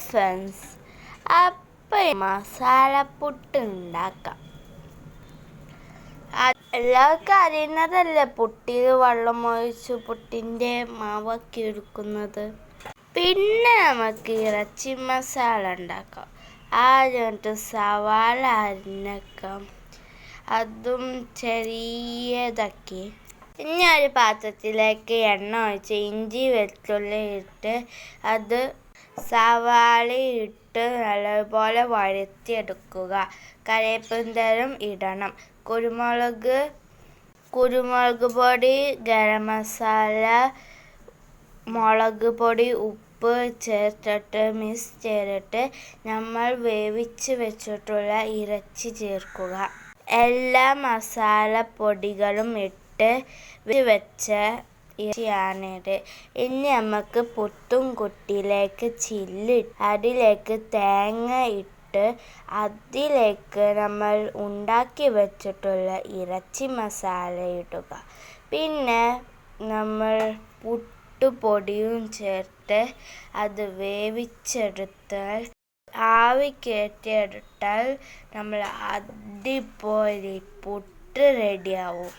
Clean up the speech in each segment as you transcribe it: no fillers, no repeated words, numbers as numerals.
Friends, അപ്പം മസാലപ്പുട്ട് ഉണ്ടാക്കാം. എല്ലാവർക്കും അറിയുന്നതല്ലേ പുട്ടിൽ വെള്ളം ഒഴിച്ച് പുട്ടിൻ്റെ മാവാക്കി എടുക്കുന്നത്. പിന്നെ നമുക്ക് ഇറച്ചി മസാല ഉണ്ടാക്കാം. ആദ്യം സവാള അരിഞ്ഞേക്കാം, അതും ചെറിയതാക്കി. ഇനി ഒരു പാത്രത്തിലേക്ക് എണ്ണ ഒഴിച്ച് ഇഞ്ചി വെളുത്തുള്ളി ഇട്ട് അത് സവാള ഇട്ട് നല്ലപോലെ വഴറ്റിയെടുക്കുക. കറിവേപ്പിലയും ഇടണം. കുരുമുളക് പൊടി, ഗരം മസാല, മുളക് പൊടി, ഉപ്പ് ചേർത്തിട്ട് മിക്സ് ചെയ്തിട്ട് നമ്മൾ വേവിച്ച് വെച്ചിട്ടുള്ള ഇറച്ചി ചേർക്കുക. എല്ലാ മസാലപ്പൊടികളും ഇട്ട് വെച്ച ഇറച്ചിയാണിത്. ഇനി നമുക്ക് പുട്ടും കുട്ടിയിലേക്ക് അതിലേക്ക് തേങ്ങ ഇട്ട് അതിലേക്ക് നമ്മൾ ഉണ്ടാക്കി വെച്ചിട്ടുള്ള ഇറച്ചി മസാല ഇടുക. പിന്നെ നമ്മൾ പുട്ടുപൊടിയും ചേർത്ത് അത് വേവിച്ചെടുത്താൽ ആവി കയറ്റിയെടുത്താൽ നമ്മൾ അടിപൊളി പുട്ട് റെഡിയാവും.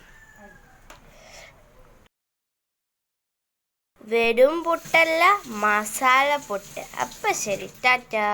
വെറും പുട്ടല്ല, മസാല പുട്ട്. അപ്പം ശരി, ടാറ്റാ.